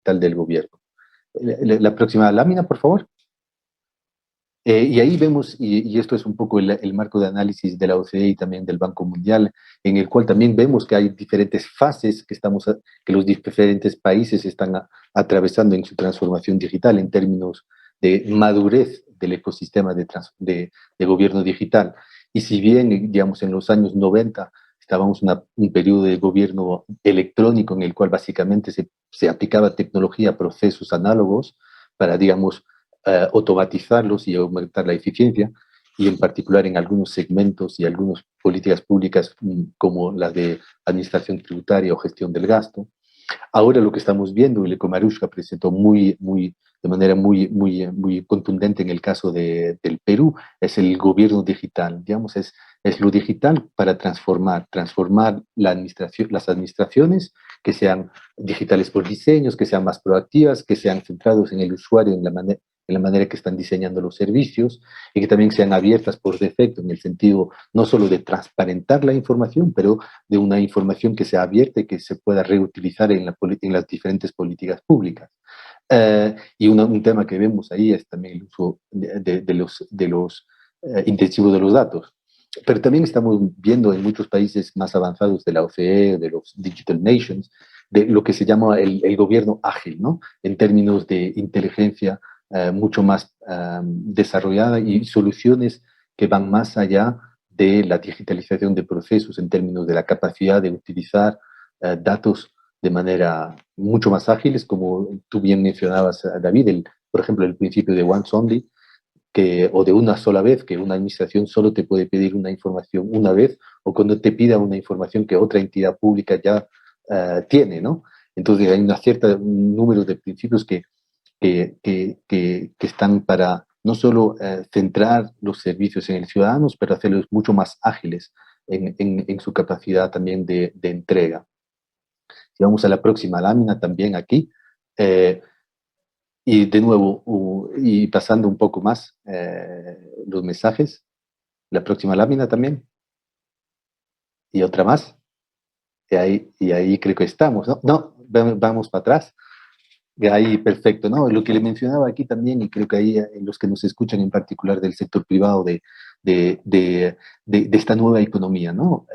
digital del gobierno. La próxima lámina, por favor. Y ahí vemos, y esto es un poco el marco de análisis de la OCDE y también del Banco Mundial, en el cual también vemos que hay diferentes fases que los diferentes países están atravesando en su transformación digital en términos de madurez del ecosistema de gobierno digital. Y si bien, digamos, en los años 90 estábamos en un periodo de gobierno electrónico en el cual básicamente se aplicaba tecnología a procesos análogos para, digamos, automatizarlos y aumentar la eficiencia, y en particular en algunos segmentos y algunas políticas públicas como las de administración tributaria o gestión del gasto. Ahora lo que estamos viendo, y Leko Marushka presentó de manera muy contundente en el caso del Perú, es el gobierno digital. Digamos, es lo digital para transformar las administraciones, que sean digitales por diseños, que sean más proactivas, que sean centrados en el usuario, en la manera que están diseñando los servicios, y que también sean abiertas por defecto, en el sentido no solo de transparentar la información, pero de una información que sea abierta y que se pueda reutilizar en las diferentes políticas públicas. Y un tema que vemos ahí es también el uso de los intensivos de los datos. Pero también estamos viendo en muchos países más avanzados de la OCDE, de los Digital Nations, de lo que se llama el gobierno ágil, ¿no? En términos de inteligencia mucho más desarrollada y soluciones que van más allá de la digitalización de procesos en términos de la capacidad de utilizar datos de manera mucho más ágiles, como tú bien mencionabas, David, por ejemplo, el principio de once only, o de una sola vez, que una administración solo te puede pedir una información una vez, o cuando te pida una información que otra entidad pública ya tiene, ¿no? Entonces hay un número de principios que están para no solo centrar los servicios en el ciudadano, pero hacerlos mucho más ágiles en su capacidad también de entrega. Si vamos a la próxima lámina también aquí, y de nuevo, y pasando un poco más los mensajes, la próxima lámina también, y otra más, y ahí creo que estamos, ¿no? No, vamos para atrás. Ahí, perfecto, ¿no? Lo que le mencionaba aquí también, y creo que ahí los que nos escuchan en particular del sector privado de esta nueva economía, ¿no?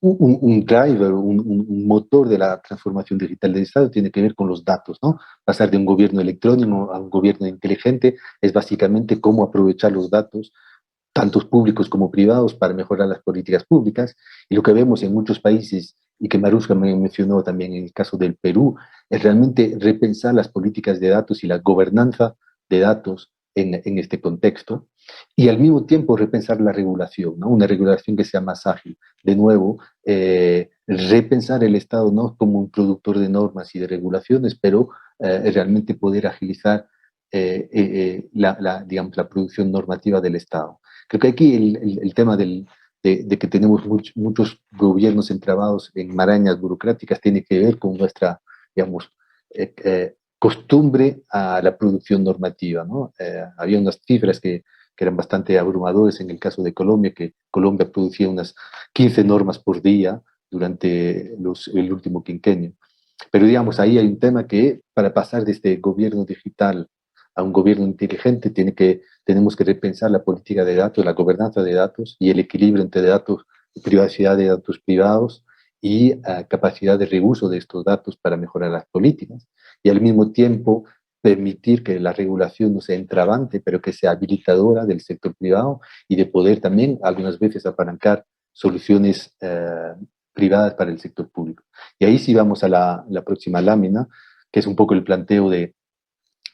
Un driver, un motor de la transformación digital del Estado tiene que ver con los datos, ¿no? Pasar de un gobierno electrónico a un gobierno inteligente es básicamente cómo aprovechar los datos tanto públicos como privados, para mejorar las políticas públicas. Y lo que vemos en muchos países, y que Marushka me mencionó también en el caso del Perú, es realmente repensar las políticas de datos y la gobernanza de datos en este contexto, y al mismo tiempo repensar la regulación, ¿no? Una regulación que sea más ágil. De nuevo, repensar el Estado no como un productor de normas y de regulaciones, pero realmente poder agilizar digamos, la producción normativa del Estado. Creo que aquí el tema de que tenemos muchos gobiernos entrabados en marañas burocráticas tiene que ver con nuestra, digamos, costumbre a la producción normativa, ¿no? Había unas cifras que eran bastante abrumadores en el caso de Colombia, que Colombia producía unas 15 normas por día durante el último quinquenio. Pero digamos, ahí hay un tema que para pasar de este gobierno digital a un gobierno inteligente tenemos que repensar la política de datos, la gobernanza de datos y el equilibrio entre datos, privacidad de datos privados y capacidad de reuso de estos datos para mejorar las políticas. Y al mismo tiempo permitir que la regulación no sea entravante, pero que sea habilitadora del sector privado, y de poder también algunas veces apalancar soluciones privadas para el sector público. Y ahí sí vamos a la próxima lámina, que es un poco el planteo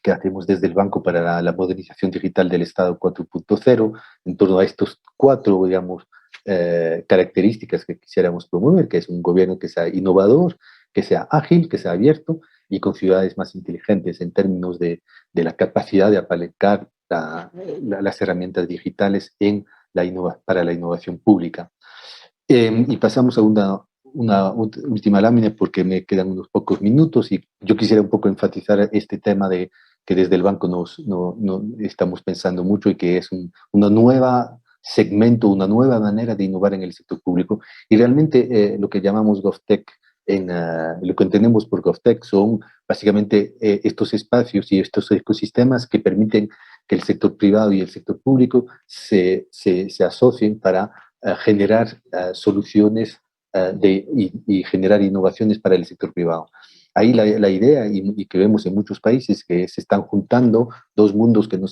que hacemos desde el Banco para la Modernización Digital del Estado 4.0, en torno a estos cuatro, digamos, características que quisiéramos promover, que es un gobierno que sea innovador, que sea ágil, que sea abierto y con ciudades más inteligentes en términos de la capacidad de apalancar las herramientas digitales para la innovación pública. Y pasamos a una última lámina porque me quedan unos pocos minutos, y yo quisiera un poco enfatizar este tema de que desde el banco no estamos pensando mucho, y que es una nueva segmento, una nueva manera de innovar en el sector público, y realmente lo que llamamos GovTech lo que entendemos por GovTech son básicamente estos espacios y estos ecosistemas que permiten que el sector privado y el sector público se asocien para generar soluciones y generar innovaciones para el sector privado. Ahí la idea, y que vemos en muchos países, que se están juntando dos mundos que no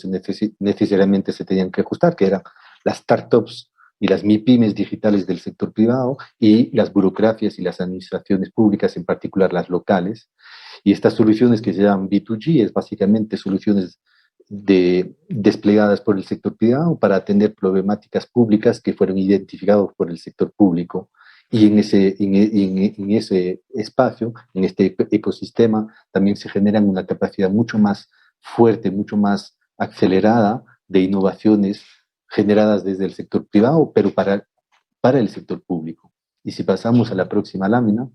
necesariamente se tenían que ajustar, que eran las startups y las MIPYMES digitales del sector privado y las burocracias y las administraciones públicas, en particular las locales. Y estas soluciones que se llaman B2G es básicamente soluciones desplegadas por el sector privado para atender problemáticas públicas que fueron identificadas por el sector público. Y en ese espacio, en este ecosistema, también se genera una capacidad mucho más fuerte, mucho más acelerada de innovaciones generadas desde el sector privado, pero para el sector público. Y si pasamos a la próxima lámina,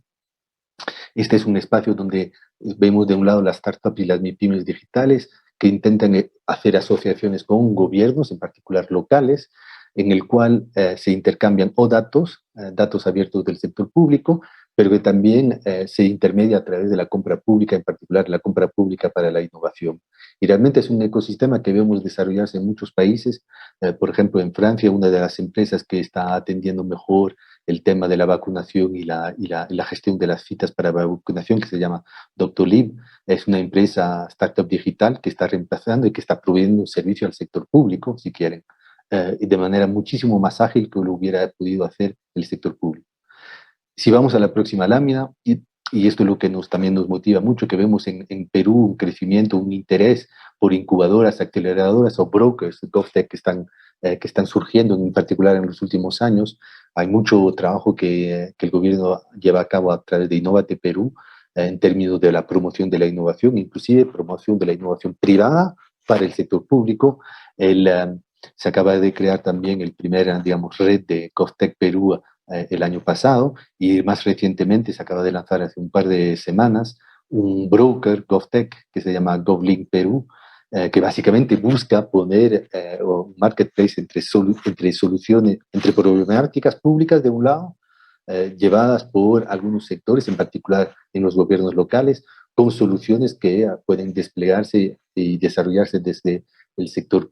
este es un espacio donde vemos de un lado las startups y las MIPYMES digitales que intentan hacer asociaciones con gobiernos, en particular locales, en el cual se intercambian datos abiertos del sector público, pero que también se intermedia a través de la compra pública, en particular la compra pública para la innovación. Y realmente es un ecosistema que vemos desarrollarse en muchos países. Por ejemplo, en Francia, una de las empresas que está atendiendo mejor el tema de la vacunación y la gestión de las citas para vacunación, que se llama Doctolib, es una empresa startup digital que está reemplazando y que está proveyendo un servicio al sector público, si quieren, de manera muchísimo más ágil que lo hubiera podido hacer el sector público. Si vamos a la próxima lámina, y esto es lo que también nos motiva mucho, que vemos en Perú un crecimiento, un interés por incubadoras, aceleradoras o brokers, GovTech, que están surgiendo, en particular en los últimos años. Hay mucho trabajo que el gobierno lleva a cabo a través de Innovate Perú, en términos de la promoción de la innovación, inclusive promoción de la innovación privada para el sector público. Se acaba de crear también el primer, digamos, red de GovTech Perú el año pasado, y más recientemente se acaba de lanzar hace un par de semanas un broker GovTech que se llama GovLink Perú, que básicamente busca poner un marketplace entre soluciones, entre problemáticas públicas de un lado, llevadas por algunos sectores, en particular en los gobiernos locales, con soluciones que pueden desplegarse y desarrollarse desde el sector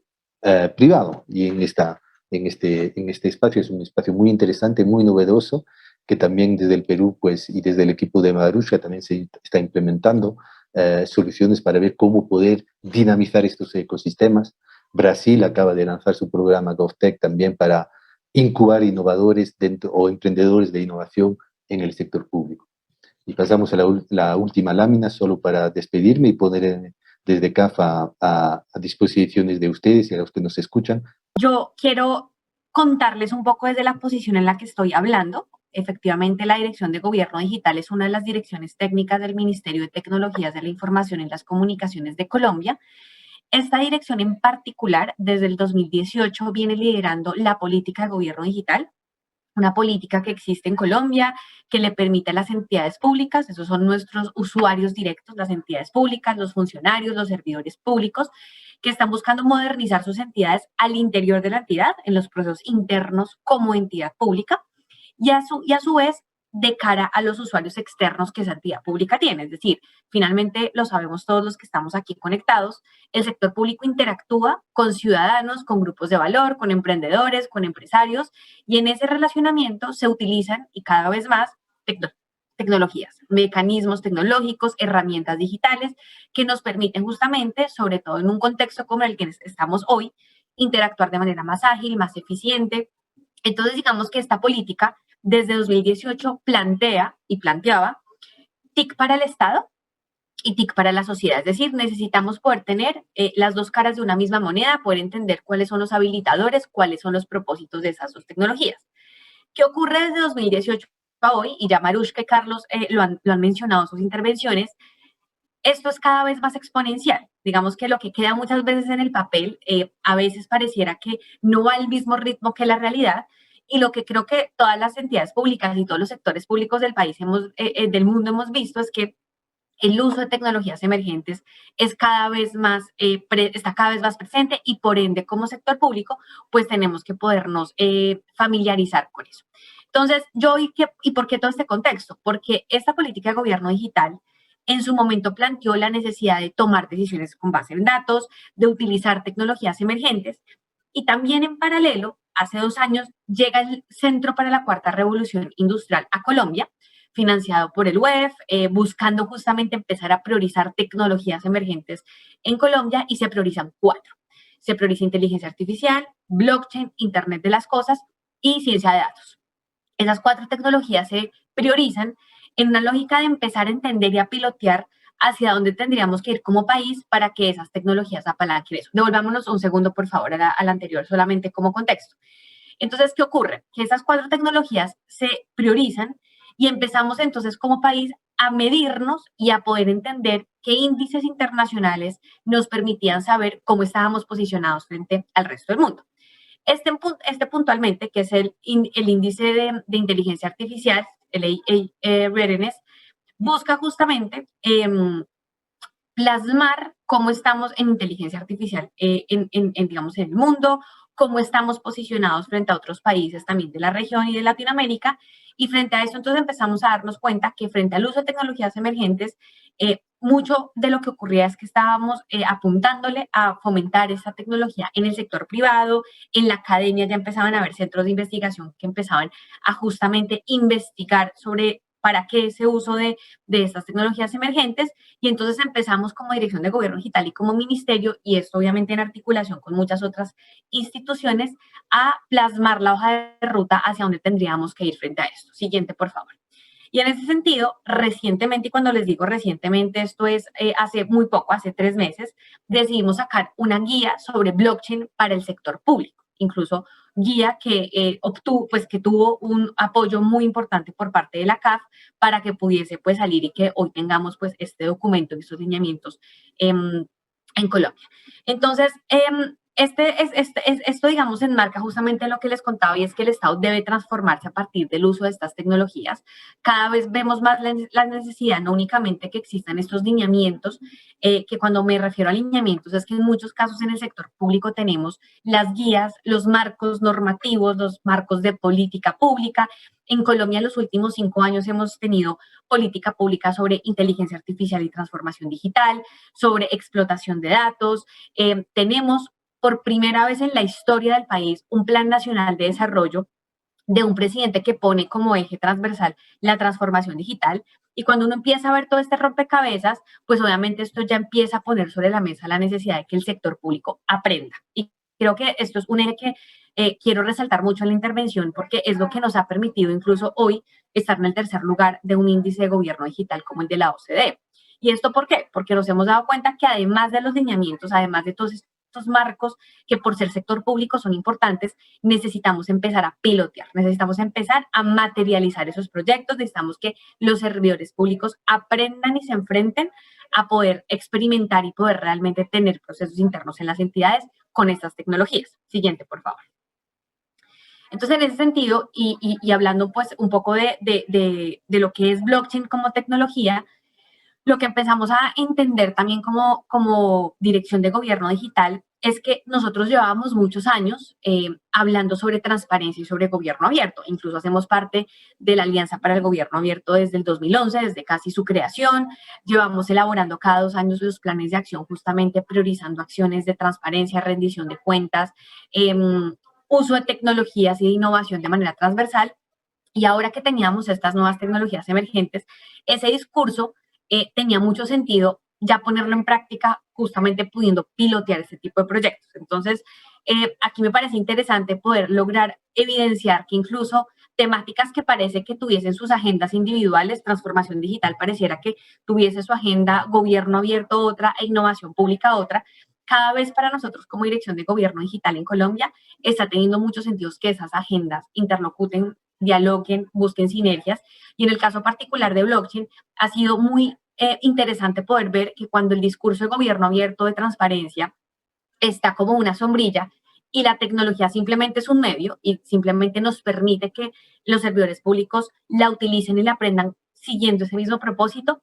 privado. Y en este espacio es un espacio muy interesante, muy novedoso, que también desde el Perú, pues, y desde el equipo de Madrushka también se está implementando soluciones para ver cómo poder dinamizar estos ecosistemas. Brasil acaba de lanzar su programa GovTech también para incubar innovadores o emprendedores de innovación en el sector público. Y pasamos a la última lámina, solo para despedirme y poner desde CAFA a disposiciones de ustedes y a los que nos escuchan. Yo quiero contarles un poco desde la posición en la que estoy hablando. Efectivamente, la Dirección de Gobierno Digital es una de las direcciones técnicas del Ministerio de Tecnologías de la Información y las Comunicaciones de Colombia. Esta dirección en particular, desde el 2018, viene liderando la política de gobierno digital, una política que existe en Colombia, que le permite a las entidades públicas, esos son nuestros usuarios directos, las entidades públicas, los funcionarios, los servidores públicos, que están buscando modernizar sus entidades al interior de la entidad, en los procesos internos como entidad pública, y a su vez de cara a los usuarios externos que esa entidad pública tiene. Es decir, finalmente lo sabemos todos los que estamos aquí conectados, el sector público interactúa con ciudadanos, con grupos de valor, con emprendedores, con empresarios, y en ese relacionamiento se utilizan y cada vez más tecnologías, mecanismos tecnológicos, herramientas digitales que nos permiten justamente, sobre todo en un contexto como el que estamos hoy, interactuar de manera más ágil, más eficiente. Entonces, digamos que esta política desde 2018 plantea y planteaba TIC para el Estado y TIC para la sociedad. Es decir, necesitamos poder tener las dos caras de una misma moneda, poder entender cuáles son los habilitadores, cuáles son los propósitos de esas dos tecnologías. ¿Qué ocurre desde 2018 a hoy? Y ya Marushka y Carlos lo han mencionado en sus intervenciones. Esto es cada vez más exponencial. Digamos que lo que queda muchas veces en el papel, a veces pareciera que no va al mismo ritmo que la realidad. Y lo que creo que todas las entidades públicas y todos los sectores públicos del país, del mundo hemos visto es que el uso de tecnologías emergentes es cada vez más, está cada vez más presente y por ende como sector público pues tenemos que podernos familiarizar con eso. Entonces, ¿y por qué todo este contexto? Porque esta política de gobierno digital en su momento planteó la necesidad de tomar decisiones con base en datos, de utilizar tecnologías emergentes y también en paralelo, hace 2 años, llega el Centro para la Cuarta Revolución Industrial a Colombia, financiado por el UEF, buscando justamente empezar a priorizar tecnologías emergentes en Colombia y se priorizan 4. Se prioriza inteligencia artificial, blockchain, Internet de las cosas y ciencia de datos. Esas 4 tecnologías se priorizan en una lógica de empezar a entender y a pilotear hacia dónde tendríamos que ir como país para que esas tecnologías apalanquen eso. Devolvámonos un segundo, por favor, a la anterior, solamente como contexto. Entonces, ¿qué ocurre? Que esas 4 tecnologías se priorizan y empezamos entonces como país a medirnos y a poder entender qué índices internacionales nos permitían saber cómo estábamos posicionados frente al resto del mundo. Este puntualmente, que es el índice de inteligencia artificial, el AI Readiness, busca justamente plasmar cómo estamos en inteligencia artificial digamos, en el mundo, cómo estamos posicionados frente a otros países también de la región y de Latinoamérica. Y frente a eso, entonces empezamos a darnos cuenta que frente al uso de tecnologías emergentes, mucho de lo que ocurría es que estábamos apuntándole a fomentar esa tecnología en el sector privado, en la academia ya empezaban a haber centros de investigación que empezaban a justamente investigar sobre para qué ese uso de estas tecnologías emergentes y entonces empezamos como Dirección de Gobierno Digital y como ministerio, y esto obviamente en articulación con muchas otras instituciones, a plasmar la hoja de ruta hacia dónde tendríamos que ir frente a esto. Siguiente, por favor. Y en ese sentido, recientemente, y cuando les digo recientemente, esto es hace muy poco, hace 3 meses, decidimos sacar una guía sobre blockchain para el sector público, incluso guía que que tuvo un apoyo muy importante por parte de la CAF para que pudiese pues salir y que hoy tengamos pues este documento y estos lineamientos en Colombia. Entonces, esto, digamos, enmarca justamente lo que les contaba y es que el Estado debe transformarse a partir del uso de estas tecnologías. Cada vez vemos más la necesidad, no únicamente que existan estos lineamientos, que cuando me refiero a lineamientos es que en muchos casos en el sector público tenemos las guías, los marcos normativos, los marcos de política pública. En Colombia en los últimos 5 años hemos tenido política pública sobre inteligencia artificial y transformación digital, sobre explotación de datos. Tenemos por primera vez en la historia del país un Plan Nacional de Desarrollo de un presidente que pone como eje transversal la transformación digital. Y cuando uno empieza a ver todo este rompecabezas, pues obviamente esto ya empieza a poner sobre la mesa la necesidad de que el sector público aprenda. Y creo que esto es un eje que quiero resaltar mucho en la intervención porque es lo que nos ha permitido incluso hoy estar en el tercer lugar de un índice de gobierno digital como el de la OCDE. ¿Y esto por qué? Porque nos hemos dado cuenta que además de los lineamientos, además de todos estos marcos que por ser sector público son importantes, necesitamos empezar a pilotear, necesitamos empezar a materializar esos proyectos, necesitamos que los servidores públicos aprendan y se enfrenten a poder experimentar y poder realmente tener procesos internos en las entidades con estas tecnologías. Siguiente, por favor. Entonces, en ese sentido, y hablando pues un poco de lo que es blockchain como tecnología, lo que empezamos a entender también como dirección de gobierno digital es que nosotros llevábamos muchos años hablando sobre transparencia y sobre gobierno abierto. Incluso hacemos parte de la Alianza para el Gobierno Abierto desde el 2011, desde casi su creación. Llevamos elaborando cada 2 años los planes de acción, justamente priorizando acciones de transparencia, rendición de cuentas, uso de tecnologías y de innovación de manera transversal. Y ahora que teníamos estas nuevas tecnologías emergentes, ese discurso tenía mucho sentido ya ponerlo en práctica, justamente pudiendo pilotear este tipo de proyectos. Entonces, aquí me parece interesante poder lograr evidenciar que incluso temáticas que parece que tuviesen sus agendas individuales, transformación digital pareciera que tuviese su agenda gobierno abierto otra e innovación pública otra, cada vez para nosotros como Dirección de Gobierno Digital en Colombia está teniendo muchos sentidos que esas agendas interlocuten, dialoguen, busquen sinergias. Y en el caso particular de blockchain, ha sido muy interesante poder ver que cuando el discurso de gobierno abierto de transparencia está como una sombrilla y la tecnología simplemente es un medio y simplemente nos permite que los servidores públicos la utilicen y la aprendan siguiendo ese mismo propósito,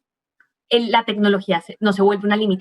la tecnología no se vuelve una limitación